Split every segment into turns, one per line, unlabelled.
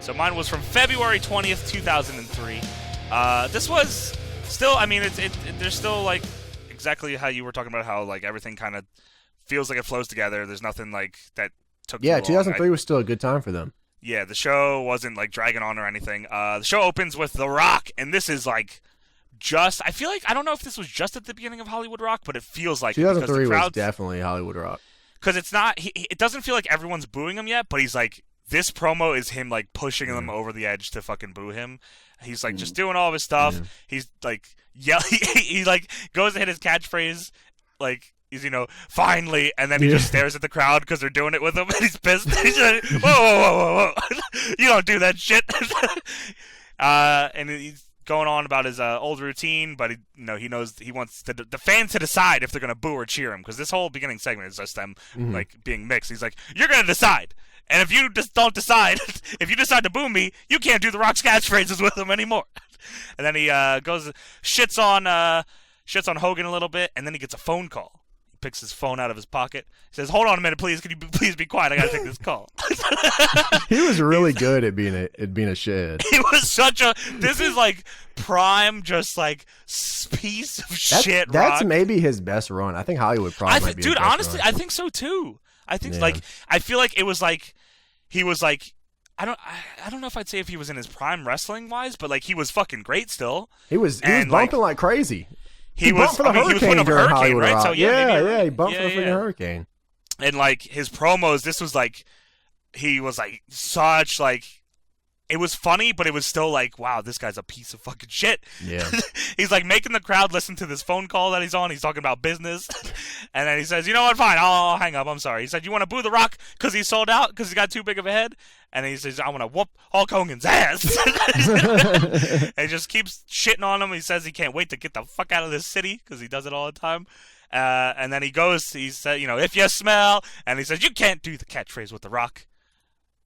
So mine was from February 20th, 2003. This was still, I mean, there's still, like, exactly how you were talking about how, like, everything kind of feels like it flows together. There's nothing, like, that took too long.
2003 was still a good time for them.
Yeah, the show wasn't, like, dragging on or anything. The show opens with The Rock, and this is, like, I feel like, I don't know if this was just at the beginning of Hollywood Rock, but it feels like
2003 was definitely Hollywood Rock.
Because it's not, it doesn't feel like everyone's booing him yet, but he's like, this promo is him, like, pushing them over the edge to fucking boo him. He's, like, just doing all of his stuff. Yeah. He's, like, yelling. He, like, goes to hit his catchphrase, like, he's, finally, and then he just stares at the crowd because they're doing it with him, and he's pissed. He's like, whoa. You don't do that shit. And he's going on about his old routine, but he knows he wants the fans to decide if they're going to boo or cheer him, because this whole beginning segment is just them, like, being mixed. He's like, you're going to decide. And if you just don't decide, if you decide to boo me, you can't do the Rock's catchphrases with him anymore. And then he shits on Hogan a little bit, and then he gets a phone call. He picks his phone out of his pocket. He says, "Hold on a minute, please. Can you please be quiet? I got to take this call."
He was really good at being a shithead.
He was such a. This is like prime, just like piece of shit.
That's
Rock.
Maybe his best run. I think Hollywood probably might be his best
honestly,
run.
I think so too. I think like I feel like it was like he was like I don't know if I'd say if he was in his prime wrestling wise, but like he was fucking great still.
He was bumping like crazy.
He bumped for the Hurricane during Hurricane, right? So
he bumped for the freaking Hurricane.
And like his promos, this was like he was like such like. It was funny, but it was still like, wow, this guy's a piece of fucking shit.
Yeah.
He's like making the crowd listen to this phone call that he's on. He's talking about business. And then he says, you know what, fine, I'll hang up. I'm sorry. He said, you want to boo The Rock because he's sold out, because he got too big of a head? And he says, I want to whoop Hulk Hogan's ass. And he just keeps shitting on him. He says he can't wait to get the fuck out of this city because he does it all the time. And then he said, if you smell. And he says, you can't do the catchphrase with The Rock.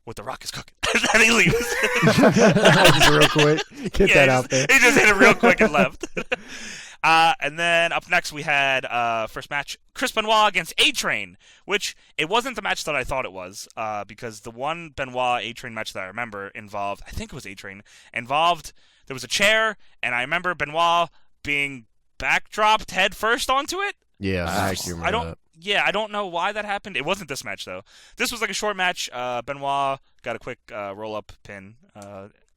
What The Rock is cooking. And then he leaves.
Just real quick. Get that out there.
He just hit it real quick and left. And then up next we had first match, Chris Benoit against A-Train, which it wasn't the match that I thought it was, because the one Benoit A-Train match that I remember involved, I think it was A-Train, there was a chair, and I remember Benoit being backdropped head first onto it.
Yeah, I actually remember that.
Yeah, I don't know why that happened. It wasn't this match, though. This was like a short match. Benoit got a quick roll-up pin.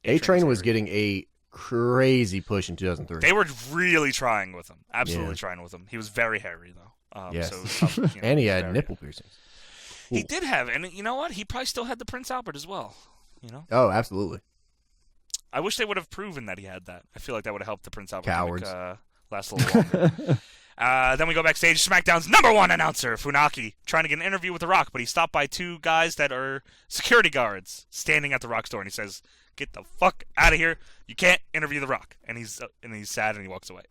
A-Train was getting a crazy push in 2003.
They were really trying with him. Absolutely trying with him. He was very hairy, though.
Yes.
So,
and he had nipple piercings.
He did have. And you know what? He probably still had the Prince Albert as well.
Oh, absolutely.
I wish they would have proven that he had that. I feel like that would have helped the Prince Albert
Cowards.
gimmick, last a little longer. Then we go backstage. SmackDown's #1 announcer, Funaki, trying to get an interview with The Rock, but he's stopped by two guys that are security guards standing at The Rock's door, and he says, "Get the fuck out of here! You can't interview The Rock." And he's sad and he walks away.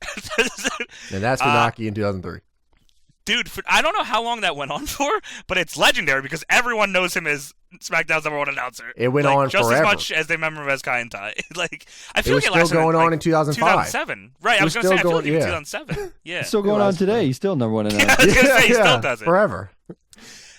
And that's Funaki in 2003.
Dude, I don't know how long that went on for, but it's legendary because everyone knows him as SmackDown's #1 announcer.
It went on
just
forever.
as much as they remember him as Kai and Tai. I feel
it was
like
still going on in 2005.
2007. Right, I was going to say, I feel like even 2007. Yeah.
It's still going on today. He's still #1 announcer.
I was going to say, he still does it.
Forever.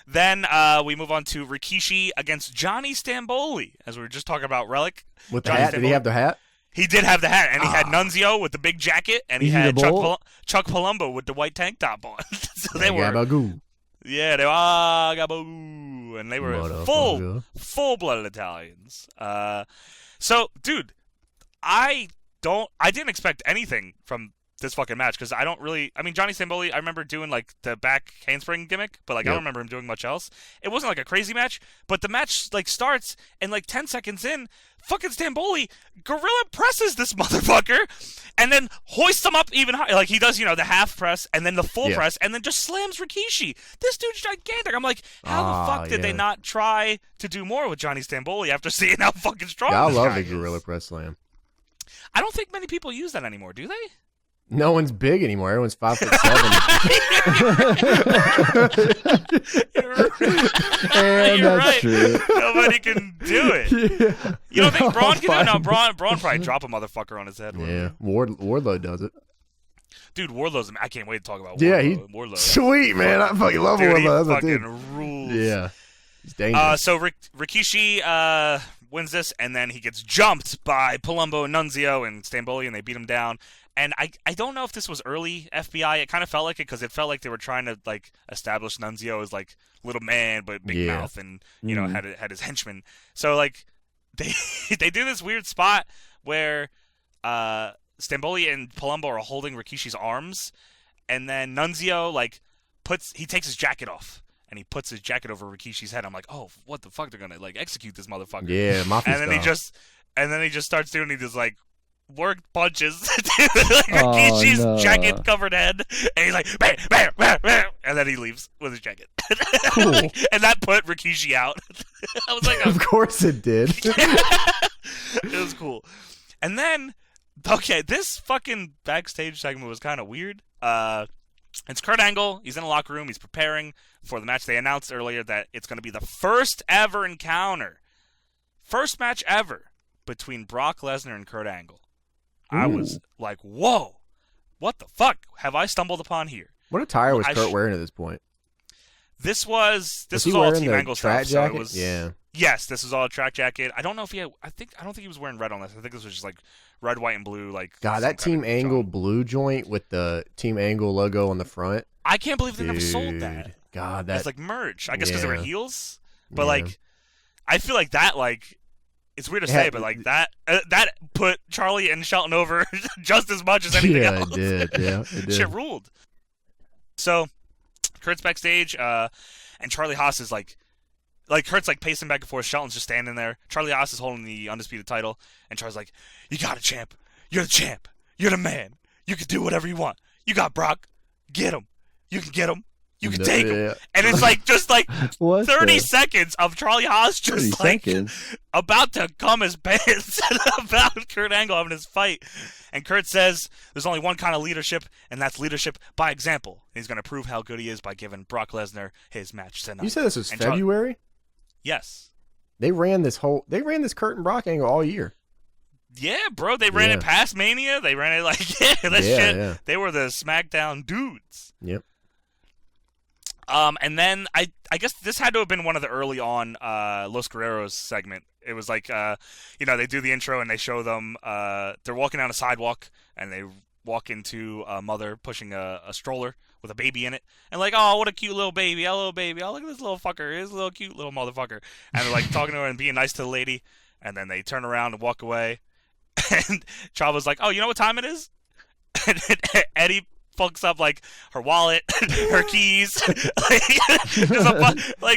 Then we move on to Rikishi against Johnny Stamboli, as we were just talking about Relic.
With the hat? Did he have the hat?
He did have the hat, and he had Nunzio with the big jacket, and he had Chuck Palumbo with the white tank top on. So they were...
Gabagoo.
Yeah, they were Gabagoo, and they were full-blooded Italians. So, dude, I didn't expect anything from this fucking match, because I don't really... I mean, Johnny Stamboli, I remember doing, like, the back handspring gimmick, but, like, I don't remember him doing much else. It wasn't, like, a crazy match, but the match, like, starts, and, like, 10 seconds in, fucking Stamboli gorilla presses this motherfucker, and then hoists him up even higher. Like, he does, the half press, and then the full press, and then just slams Rikishi. This dude's gigantic. I'm like, how the fuck did they not try to do more with Johnny Stamboli after seeing how fucking strong this guy
I love the
is?
gorilla press slam.
I don't think many people use that anymore, do they?
No one's big anymore. Everyone's 5'7".
You're right.
True.
Nobody can do it.
Yeah.
You don't think Braun can do it? No, Braun probably drop a motherfucker on his head.
Yeah, Wardlow does it.
Dude, Wardlow's... I can't wait to talk about Wardlow.
Yeah,
Wardlow.
Sweet, man. I fucking love
Dude,
Wardlow.
He fucking rules.
Yeah. He's dangerous.
So Rikishi wins this, and then he gets jumped by Palumbo and Nunzio and Stamboli, and they beat him down. And I don't know if this was early FBI. It kind of felt like it because it felt like they were trying to like establish Nunzio as like little man but big mouth, and you know had his henchmen. So like they do this weird spot where Stamboli and Palumbo are holding Rikishi's arms, and then Nunzio like takes his jacket off. And he puts his jacket over Rikishi's head. I'm like, oh, what the fuck? They're gonna like execute this motherfucker.
Yeah, mafia
and then
style.
And then he just starts doing these like work punches like Rikishi's jacket covered head, and he's like bam, bam, bam, bam, and then he leaves with his jacket.
Cool.
And that put Rikishi out. I was like,
of course it did.
It was cool. And then, okay, this fucking backstage segment was kind of weird. It's Kurt Angle. He's in a locker room. He's preparing for the match. They announced earlier that it's going to be the first ever encounter, first match ever between Brock Lesnar and Kurt Angle. Ooh. I was like, whoa, what the fuck have I stumbled upon here?
What attire was Kurt wearing at this point?
This was all Team Angle stuff.
So
it was, yes, this was all a track jacket. I don't know if he had. I don't think he was wearing red on this. I think this was just like red, white, and blue. Like
God, that Team Angle blue joint with the Team Angle logo on the front.
I can't believe they never sold that.
God,
it's like merch. I guess because they were heels. But like, I feel like that like. It's weird to say, but like that put Charlie and Shelton over just as much as anything else.
It did. Yeah, it did.
Shit ruled. So, Kurt's backstage, and Charlie Haas is like Kurt's like pacing back and forth. Shelton's just standing there. Charlie Haas is holding the undisputed title, and Charlie's like, "You got it, champ. You're the champ. You're the man. You can do whatever you want. You got Brock. Get him. You can get him. You can take him." And it's like just like 30 seconds of Charlie Haas just like about to cum his pants about Kurt Angle having his fight. And Kurt says there's only one kind of leadership, and that's leadership by example. And he's going to prove how good he is by giving Brock Lesnar his match tonight.
You said this was February?
Yes.
They ran this Kurt and Brock angle all year. Yeah,
bro. They ran it past Mania. They ran it like, shit. Yeah. They were the Smackdown dudes.
Yep.
And then I guess this had to have been one of the early on Los Guerreros segment. It was like, they do the intro and they show them they're walking down a sidewalk and they walk into a mother pushing a stroller with a baby in it. And like, oh, what a cute little baby. Hello, baby. Oh, look at this little fucker. He's a little cute little motherfucker. And they're like talking to her and being nice to the lady. And then they turn around and walk away. And Chavo's like, oh, you know what time it is? And Eddie fucks up like her wallet, her keys, just a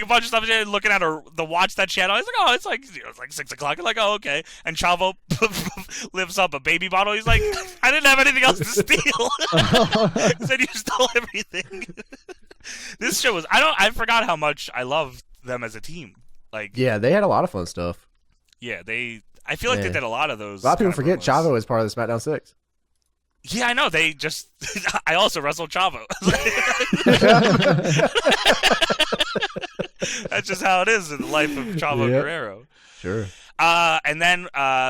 bunch of stuff. She's looking at the watch that she had on. He's like, oh, it's like 6 o'clock. I'm like, oh, okay. And Chavo lifts up a baby bottle. He's like, I didn't have anything else to steal. He said you stole everything. This show was I forgot how much I loved them as a team. Like,
yeah, they had a lot of fun stuff.
Yeah, I feel like they did a lot of those.
A lot of people forget Chavo was part of the SmackDown 6.
Yeah, I know. They just. I also wrestled Chavo. That's just how it is in the life of Chavo Guerrero.
Sure.
And then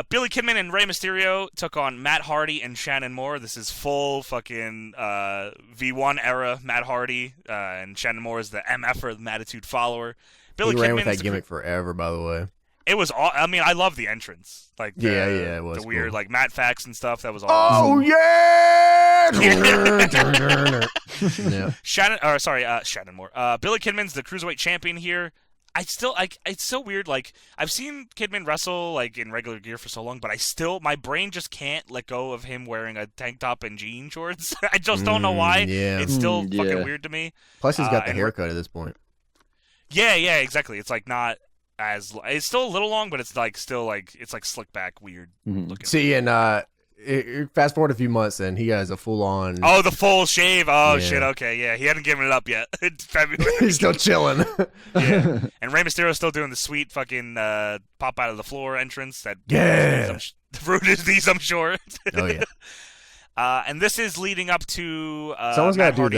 Billy Kidman and Rey Mysterio took on Matt Hardy and Shannon Moore. This is full fucking V1 era Matt Hardy, and Shannon Moore is the MF-er, the Mattitude follower. Billy
Kidman ran with that gimmick forever, by the way.
It was all. I mean, I love the entrance, like
it was
the weird
cool.
like Matt Fax and stuff. That was all.
Oh
awesome.
Yeah!
Shannon Moore. Billy Kidman's the Cruiserweight champion here. It's so weird. Like I've seen Kidman wrestle like in regular gear for so long, but my brain just can't let go of him wearing a tank top and jean shorts. I just don't know why.
Yeah.
It's still fucking weird to me.
Plus, he's got the haircut at this point.
Yeah, exactly. It's like not. It's still a little long, but it's like still like it's like slick back, weird looking.
See, and fast forward a few months, and he has a full on.
Oh, the full shave. Oh shit. Okay, yeah, he hadn't given it up yet. It's February.
He's still chilling.
Yeah, and Rey Mysterio's still doing the sweet fucking pop out of the floor entrance. That rooted these, I'm sure.
Oh yeah.
And this is leading up to
someone's got to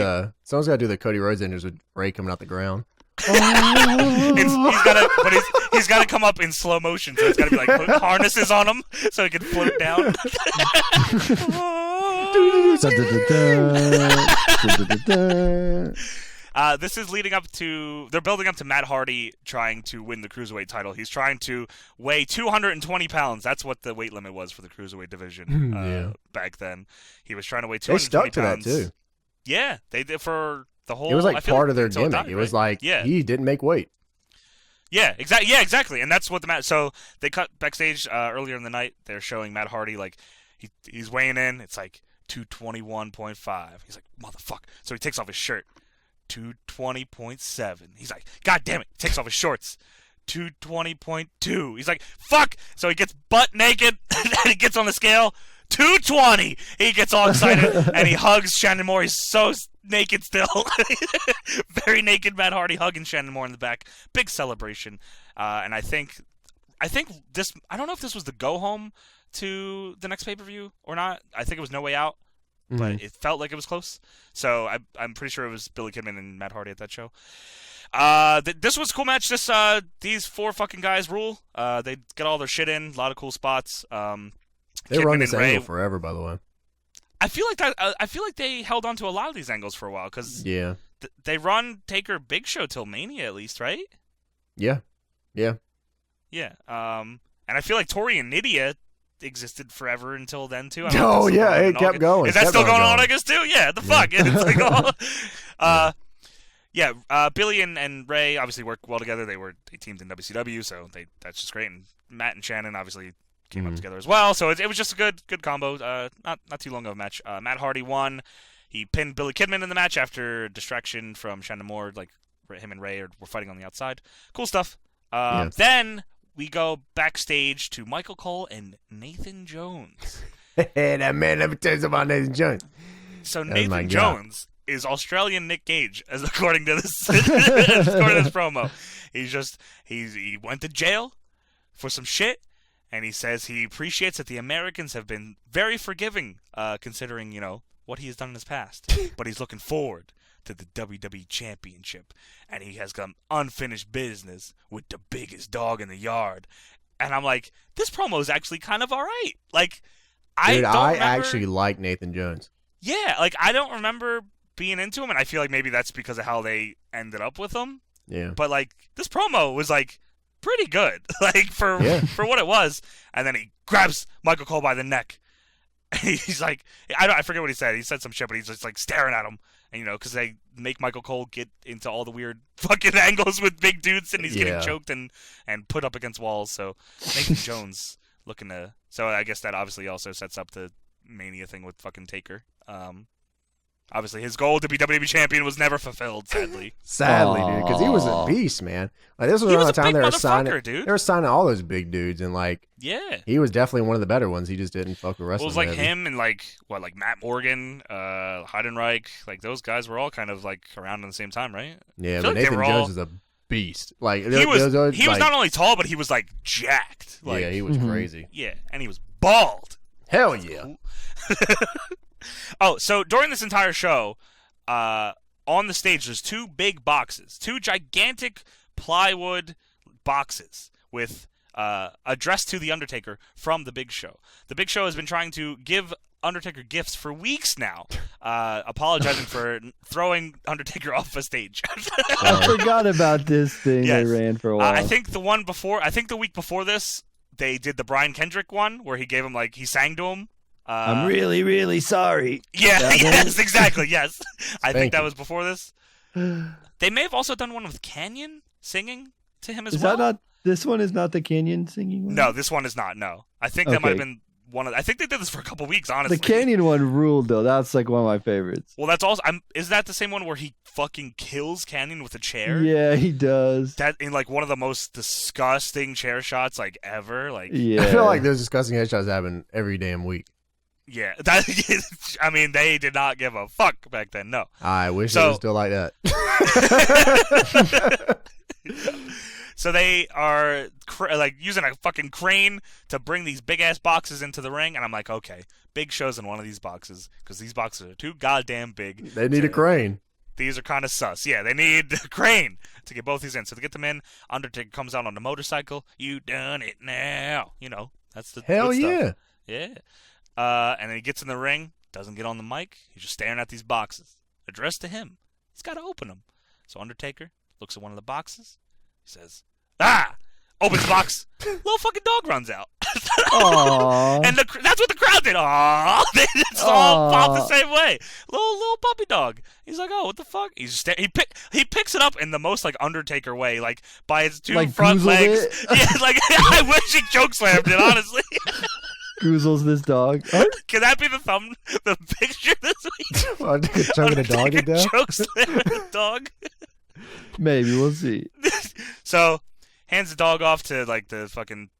do the Cody Rhodes entrance with Rey coming out the ground.
He's got to come up in slow motion, so it's got to be like harnesses on him so he can float down. This is leading up to. They're building up to Matt Hardy trying to win the Cruiserweight title. He's trying to weigh 220 pounds. That's what the weight limit was for the Cruiserweight division back then. He was trying to weigh 220 pounds.
They stuck to that, too.
Yeah, they did for the whole.
It was like part of their
gimmick.
It was like he didn't make weight.
Yeah, exactly. Yeah, exactly. And that's what the match. So they cut backstage earlier in the night. They're showing Matt Hardy like he's weighing in. It's like 221.5. He's like, motherfucker. So he takes off his shirt. 220.7. He's like, God damn it. He takes off his shorts. 220.2. He's like, fuck. So he gets butt naked and he gets on the scale. 220. He gets all excited and he hugs Shannon Moore. He's so naked still. Very naked Matt Hardy hugging Shannon Moore in the back. Big celebration. And I think this, I don't know if this was the go home to the next pay-per-view or not. I think it was No Way Out, but it felt like it was close. So I'm pretty sure it was Billy Kidman and Matt Hardy at that show. This was a cool match. These four fucking guys rule. They get all their shit in. A lot of cool spots.
They run this angle forever, by the way.
I feel like they held on to a lot of these angles for a while because they run Taker Big Show till Mania at least, right?
Yeah.
And I feel like Tori and Nydia existed forever until then too.
It kept going.
Is that still going on? I guess too. Yeah, the fuck. It's like Billy and Ray obviously work well together. They teamed in WCW, so that's just great. And Matt and Shannon obviously came up together as well. So it was just a good combo. Not too long of a match. Matt Hardy won. He pinned Billy Kidman in the match after distraction from Shannon Moore. Like him and Ray were fighting on the outside. Cool stuff. Then we go backstage to Michael Cole and Nathan Jones.
That man, let me tell you about Nathan Jones.
So Nathan Jones is Australian Nick Gage, as according to this promo. He went to jail for some shit, and he says he appreciates that the Americans have been very forgiving, considering what he has done in his past. But he's looking forward to the WWE Championship, and he has some unfinished business with the biggest dog in the yard. And I'm like, this promo is actually kind of all right. Like, I
actually like Nathan Jones.
Yeah, like I don't remember being into him, and I feel like maybe that's because of how they ended up with him.
Yeah.
But like this promo was like pretty good, like for what it was. And then he grabs Michael Cole by the neck. He's like, I forget what he said. He said some shit, but he's just like staring at him. And, because they make Michael Cole get into all the weird fucking angles with big dudes, and he's getting choked and put up against walls. So Nathan Jones looking to. So I guess that obviously also sets up the Mania thing with fucking Taker. Obviously, his goal to be WWE champion was never fulfilled, sadly.
Dude, because he was a beast, man. Like this was around the time they were signing all those big dudes, and like, he was definitely one of the better ones. He just didn't fuck with wrestling.
Well, it was like him and like Matt Morgan, Heidenreich, like those guys were all kind of like around at the same time, right?
Yeah, but Nathan Jones is a beast. Like
he was not only tall, but he was like jacked. Like,
he was crazy.
Yeah, and he was bald.
Hell yeah.
Oh, so during this entire show, on the stage, there's two gigantic plywood boxes with addressed to The Undertaker from The Big Show. The Big Show has been trying to give Undertaker gifts for weeks now, apologizing for throwing Undertaker off a stage.
I forgot about this thing they ran for a while.
I think the week before this, they did the Brian Kendrick one where he gave him he sang to him.
I'm really, really sorry.
Yeah, yes, exactly, yes. I think that was before this. They may have also done one with Canyon singing to him as well.
This one is not the Canyon singing one?
No, this one is not, no. I think that might have been I think they did this for a couple weeks, honestly.
The Canyon one ruled, though. That's like one of my favorites.
Well, that's also... is that the same one where he fucking kills Canyon with a chair?
Yeah, he does.
That in one of the most disgusting chair shots ever.
I feel like those disgusting headshots happen every damn week.
Yeah, I mean, they did not give a fuck back then. No,
I wish it was still like that.
So they are using a fucking crane to bring these big ass boxes into the ring, and I'm like, okay, Big Show's in one of these boxes because these boxes are too goddamn big.
They need a crane.
These are kind of sus. Yeah, they need a crane to get both these in. So to get them in, Undertaker comes out on a motorcycle. You done it now. That's the
hell
good
yeah.
Stuff. Yeah. And then he gets in the ring, doesn't get on the mic. He's just staring at these boxes addressed to him. He's got to open them. So Undertaker looks at one of the boxes. He says, "Ah!" Opens the box. Little fucking dog runs out. And that's what the crowd did. Aww. They just all popped the same way. Little puppy dog. He's like, oh, what the fuck? He picks it up in the most like Undertaker way, like by its two front legs. Yeah, like I wish he chokeslammed it, honestly.
Goozles this dog.
Can that be the picture this week?
Choking a dog to death?
Chokeslamming a dog.
Maybe, we'll see.
So hands the dog off to like the fucking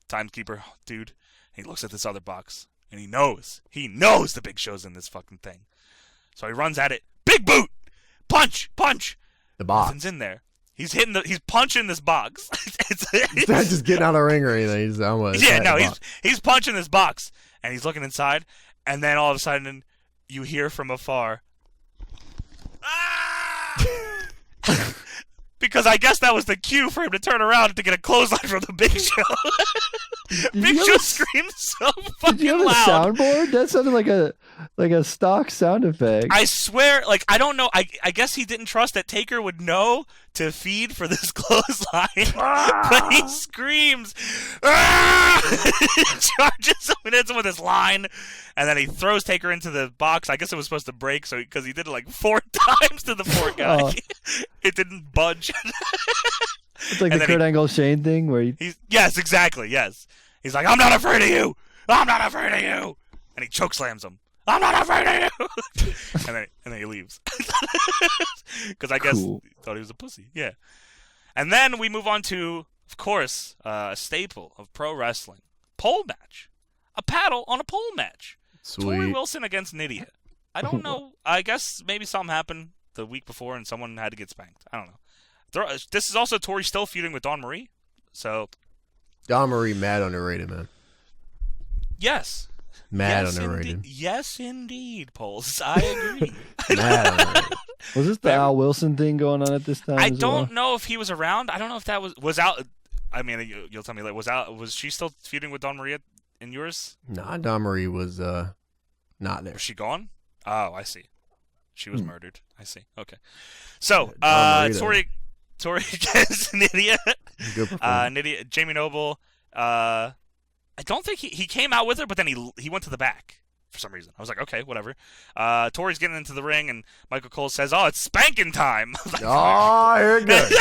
timekeeper dude. And he looks at this other box and he knows the Big Show's in this fucking thing. So he runs at it. Big boot, punch.
The box.
Nothing's in there. He's punching this box.
He's not just getting out of the ring or anything.
He's punching this box and he's looking inside. And then all of a sudden you hear from afar, ah! Because I guess that was the cue for him to turn around to get a clothesline from the Big Show. Big Show screams so fucking loud.
Did you have a soundboard? That sounded like a stock sound effect.
I swear, like, I don't know. I guess he didn't trust that Taker would know to feed for this clothesline. But he screams, charges him and hits him with his line. And then he throws Taker into the box. I guess it was supposed to break because he did it like 4 times to the poor guy. It didn't budge.
It's like the Kurt Angle Shane thing where
yes, exactly, yes. He's like, I'm not afraid of you. I'm not afraid of you. And he chokeslams him. I'm not afraid of you. and then he leaves. Because I guess he thought he was a pussy. Yeah. And then we move on to, of course, a staple of pro wrestling. Pole match. A paddle on a pole match.
Sweet.
Tori Wilson against Nydia. I don't know. I guess maybe something happened the week before and someone had to get spanked. I don't know. This is also Tori still feuding with Dawn Marie. So
Dawn Marie, mad underrated, man.
Yes.
Mad underrated.
Yes, indeed, Poles. I agree.
Mad underrated.
Was this the Al Wilson thing going on at this time?
I don't know if he was around. I don't know if that was out. I mean, you'll tell me later. Was she still feuding with Dawn Marie in yours?
Nah, Dawn Marie was not there.
Was she gone? Oh, I see. She was murdered. I see. Okay. So, Tori against Nydia. Nydia, Jamie Noble. I don't think he came out with her, but then he went to the back for some reason. I was like, okay, whatever. Tori's getting into the ring, and Michael Cole says, "Oh, it's spanking time." Like,
here it goes.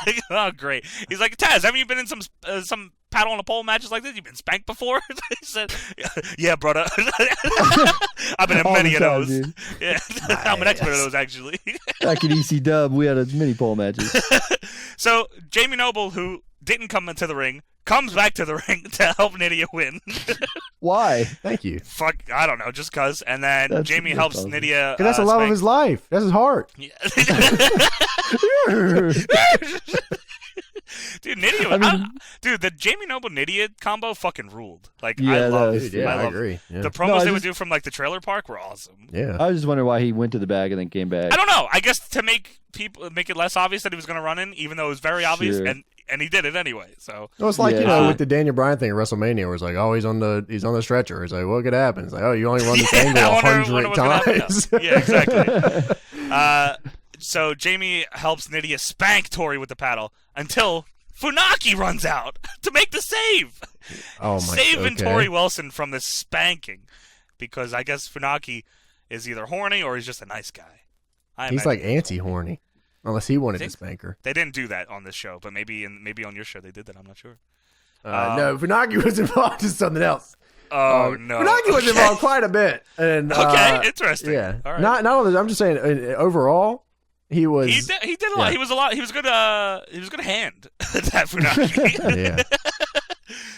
Like, oh, great. He's like, Taz, haven't you been in some paddle on a pole matches like this? You've been spanked before? He said, yeah, brother. I've been in many of those. Dude. Yeah, nice. I'm an expert of those, actually.
Back at ECW, we had many pole matches.
So, Jamie Noble, who didn't come into the ring, comes back to the ring to help Nydia win.
Why?
Thank you.
Fuck, I don't know, just cause. And then Jamie helps Nydia.
That's the love of his life. That's his heart. Yeah.
Dude, Nydia. Dude, the Jamie Noble Nydia combo fucking ruled. Like, yeah, I love it.
Yeah, I agree. Yeah.
The promos they would do from like the trailer park were awesome.
Yeah.
I was just wondering why he went to the bag and then came back.
I don't know. I guess to make it less obvious that he was going to run in, even though it was very obvious, and he did it anyway. So
it's like with the Daniel Bryan thing at WrestleMania, where it's like, oh, he's on the stretcher. It's like, what could happen? It's like, oh, you only run this angle 100 times.
Yeah, exactly. So Jamie helps Nydia spank Tori with the paddle until Funaki runs out to make the save.
Oh my!
Saving Tori Wilson from this spanking, because I guess Funaki is either horny or he's just a nice guy.
He's like anti-horny. Unless he wanted to spank her.
They didn't do that on this show, but maybe on your show they did that. I'm not sure.
No, Funaki was involved in something else.
Oh, no.
Funaki was involved quite a bit. And,
interesting.
Yeah.
All right.
Not only I'm just saying, overall, he was...
He did a lot. He was a lot. He was good hand, that Funaki.
Yeah.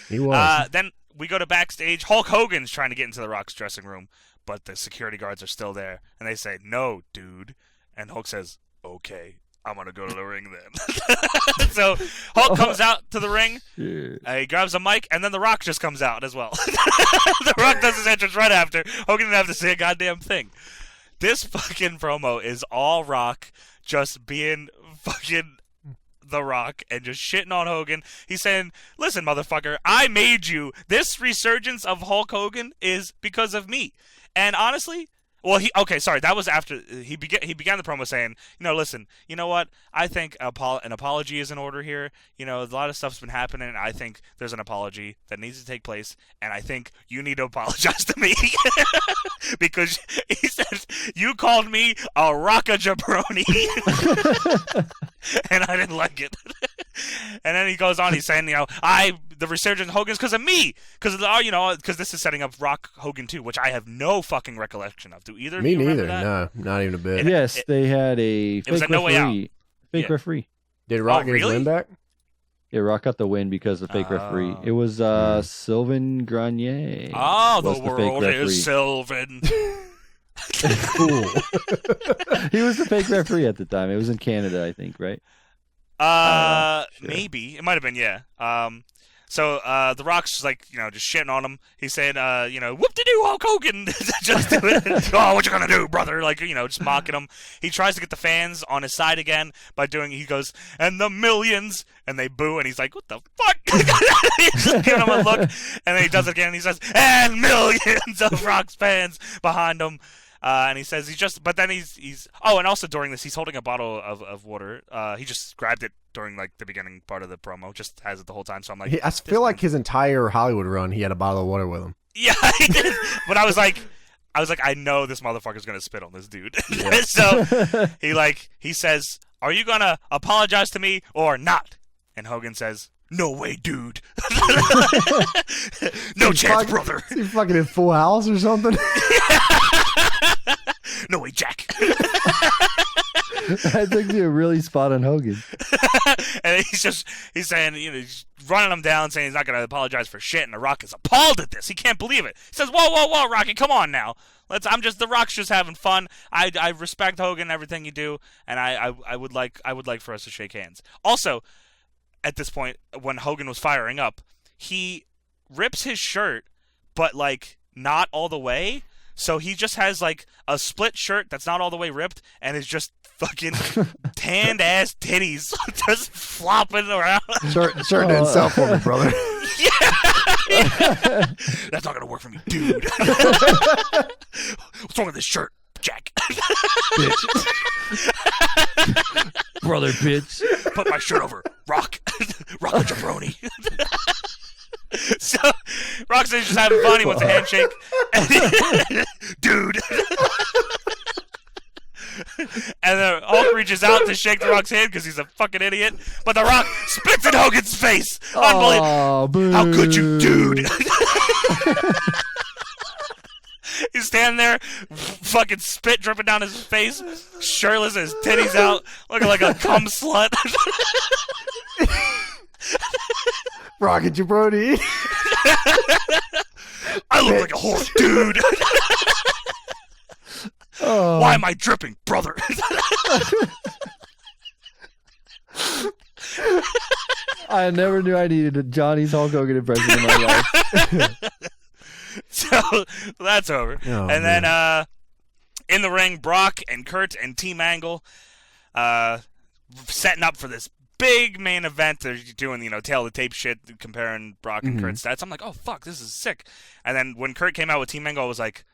He was.
Then we go to backstage. Hulk Hogan's trying to get into The Rock's dressing room, but the security guards are still there. And they say, no, dude. And Hulk says, okay, I'm going to go to the ring then. So Hulk comes out to the ring. He grabs a mic, and then The Rock just comes out as well. The Rock does his entrance right after. Hogan didn't have to say a goddamn thing. This fucking promo is all Rock just being fucking The Rock and just shitting on Hogan. He's saying, listen, motherfucker, I made you. This resurgence of Hulk Hogan is because of me. And honestly, Well, that was after he began the promo saying, listen, you know what? I think an apology is in order here. A lot of stuff's been happening. I think there's an apology that needs to take place, and I think you need to apologize to me because he says you called me a rocka jabroni, and I didn't like it. And then he goes on. He's saying, the resurgence of Hogan's because of me, because this is setting up Rock Hogan 2, which I have no fucking recollection of. Do either of you remember that?
No, not even a bit.
Yes, they had a fake referee.
No Way Out.
Fake referee.
Did Rock get his win back?
Yeah, Rock got the win because of fake referee. It was Sylvain Grenier.
Oh, the world is Sylvain.
Cool. He was the fake referee at the time. It was in Canada, I think, right?
Sure. Maybe it might have been, yeah. So the Rock's just like, just shitting on him. He said, whoop-de-doo, Hulk Hogan. Just do it. Oh, what you gonna do, brother? Like, just mocking him. He tries to get the fans on his side again by he goes, and the millions, and they boo, and he's like, what the fuck? He's just giving him a look, and then he does it again, and he says, and millions of Rock's fans behind him. And he says but then he's and also during this, he's holding a bottle of water. He just grabbed it during the beginning part of the promo, just has it the whole time. So I'm like,
I feel like his entire Hollywood run, he had a bottle of water with him.
Yeah, he did. But I was like, I know this motherfucker's gonna spit on this dude. Yeah. So he says, are you gonna apologize to me or not? And Hogan says, no way, dude. No chance, brother.
Is he fucking in Full House or something?
No way, Jack.
I think you're really spot on Hogan.
And he's saying, he's running him down, saying he's not going to apologize for shit, and The Rock is appalled at this. He can't believe it. He says, whoa, Rocky, come on now. The Rock's just having fun. I respect Hogan and everything you do, and I would like for us to shake hands. Also, at this point, when Hogan was firing up, he rips his shirt, but not all the way. So he just has a split shirt that's not all the way ripped, and is just fucking tanned ass titties just flopping around.
Shirt didn't sell for me, brother.
Yeah. That's not gonna work for me, dude. What's wrong with this shirt, Jack?
Bitch. Brother, bitch.
Put my shirt over. Rock a jabroni. So Rock's just having fun. He wants a handshake. Dude. And then Hulk reaches out to shake The Rock's hand because he's a fucking idiot. But The Rock spits in Hogan's face. Unbelievable. How could you, dude? He's standing there, fucking spit dripping down his face, shirtless, his titties out, looking like a cum slut.
Rocket jabroni.
I look like a whore, dude. Why am I dripping, brother?
I never knew I needed a Johnny's Hulk Hogan impression in my life.
So that's over. And then in the ring, Brock and Kurt and Team Angle setting up for this big main event. They're doing, tail of the tape shit, comparing Brock and Kurt's stats. I'm like, oh, fuck, this is sick. And then when Kurt came out with Team Angle, I was like,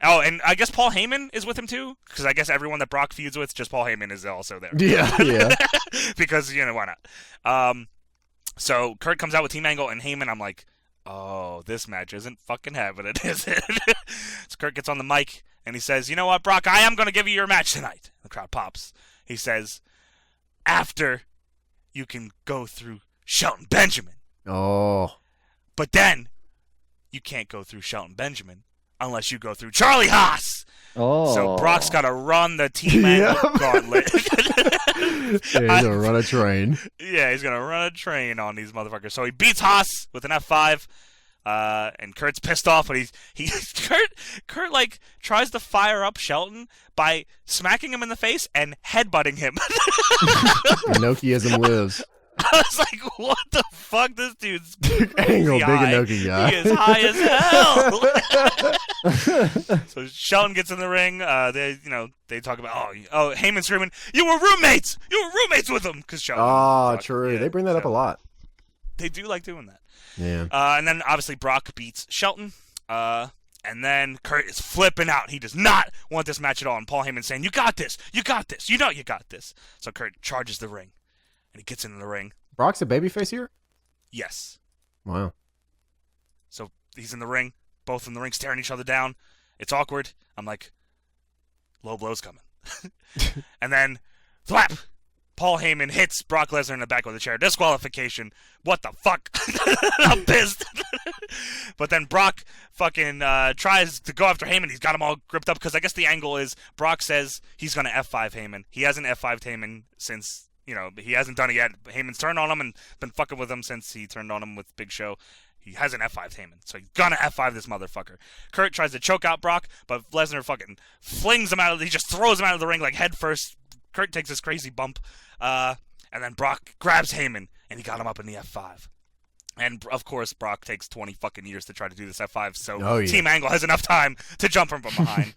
oh, and I guess Paul Heyman is with him too? Because I guess everyone that Brock feuds with, just Paul Heyman is also there.
Yeah.
Because, why not? So Kurt comes out with Team Angle and Heyman. I'm like, oh, this match isn't fucking happening, is it? So Kurt gets on the mic and he says, you know what, Brock, I am going to give you your match tonight. The crowd pops. He says, after you can go through Shelton Benjamin.
Oh.
But then you can't go through Shelton Benjamin unless you go through Charlie Haas.
Oh.
So Brock's got to run the Team Angle gauntlet.
He's going to run a train.
Yeah, he's going to run a train on these motherfuckers. So he beats Haas with an F5. And Kurt's pissed off, but Kurt tries to fire up Shelton by smacking him in the face and headbutting him.
Inokiism lives.
I was like, what the fuck? This dude's
Angle, big Inoki guy.
He is high as hell. So Shelton gets in the ring. They talk about Heyman screaming, "You were roommates! You were roommates with him!" Because Shelton.
Oh, true. Yeah, they bring that up a lot.
They do like doing that.
Yeah.
And then obviously Brock beats Shelton. And then Kurt is flipping out. He does not want this match at all. And Paul Heyman's saying, you got this. You got this. You know you got this. So Kurt charges the ring. And he gets into the ring.
Brock's a babyface here?
Yes.
Wow.
So he's in the ring. Both in the ring, staring each other down. It's awkward. I'm like, low blow's coming. And then, thwap! Paul Heyman hits Brock Lesnar in the back with a chair. Disqualification. What the fuck? I'm pissed. But then Brock fucking tries to go after Heyman. He's got him all gripped up because I guess the angle is Brock says he's going to F5 Heyman. He hasn't F5'd Heyman since, he hasn't done it yet. Heyman's turned on him and been fucking with him since he turned on him with Big Show. He hasn't F5'd Heyman, so he's gonna F5 this motherfucker. Kurt tries to choke out Brock, but Lesnar fucking flings him out. He just throws him out of the ring like head first. Kurt takes this crazy bump, and then Brock grabs Heyman, and he got him up in the F5. And, of course, Brock takes 20 fucking years to try to do this F5, so Team Angle has enough time to jump him from behind.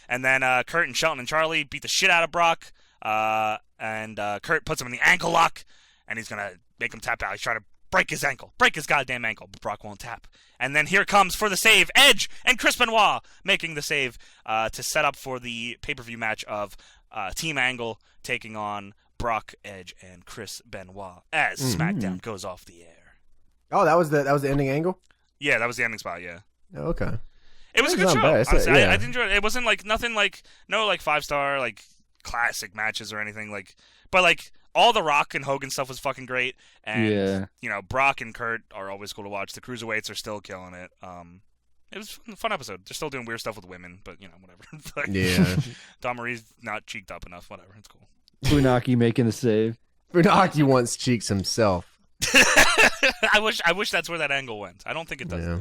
And then Kurt and Shelton and Charlie beat the shit out of Brock, and Kurt puts him in the ankle lock, and he's going to make him tap out. He's trying to break his ankle. Break his goddamn ankle, but Brock won't tap. And then here comes, for the save, Edge and Chris Benoit making the save to set up for the pay-per-view match of Team Angle taking on Brock, Edge, and Chris Benoit as SmackDown goes off the air.
Oh, that was the ending angle?
Yeah, that was the ending spot, yeah.
Oh, okay.
It was a good show. Honestly, I enjoyed it. It wasn't like nothing like no like 5-star like classic matches or anything like, but like all the Rock and Hogan stuff was fucking great, and Brock and Kurt are always cool to watch. The Cruiserweights are still killing it. It was a fun episode. They're still doing weird stuff with women, but whatever.
Yeah.
Don Marie's not cheeked up enough. Whatever, it's cool.
Funaki making the save.
Funaki once cheeks himself.
I wish that's where that angle went. I don't think it does.
Yeah.